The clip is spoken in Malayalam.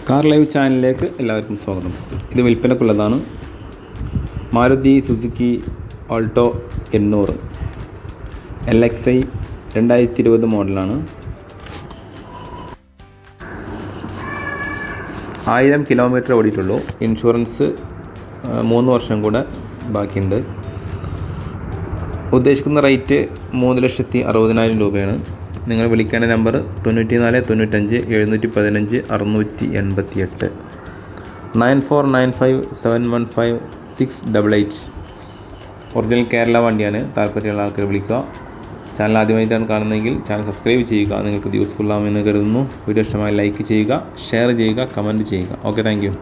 കാർ ലൈവ് ചാനലിലേക്ക് എല്ലാവർക്കും സ്വാഗതം. ഇത് വിൽപ്പനക്കുള്ളതാണ്. മാരുതി സുസുക്കി ആൾട്ടോ 800 LXI 2020 മോഡലാണ്. 1000 കിലോമീറ്റർ ഓടിയിട്ടുള്ളൂ. ഇൻഷുറൻസ് 3 വർഷം കൂടെ ബാക്കിയുണ്ട്. ഉദ്ദേശിക്കുന്ന റേറ്റ് 3,60,000 രൂപയാണ്. നിങ്ങൾ വിളിക്കേണ്ട നമ്പർ 94 95 715 688 9495 715 688. ഒറിജിനൽ കേരള വണ്ടിയാണ്. താല്പര്യമുള്ള ആൾക്കാർ വിളിക്കുക. ചാനൽ ആദ്യമായിട്ടാണ് കാണുന്നതെങ്കിൽ ചാനൽ സബ്സ്ക്രൈബ് ചെയ്യുക. നിങ്ങൾക്ക് യൂസ്ഫുൾ ആവുമെന്ന് കരുതുന്നു. വീഡിയോ ഇഷ്ടമായി ലൈക്ക് ചെയ്യുക, ഷെയർ ചെയ്യുക, കമൻറ്റ് ചെയ്യുക. Okay, thank you.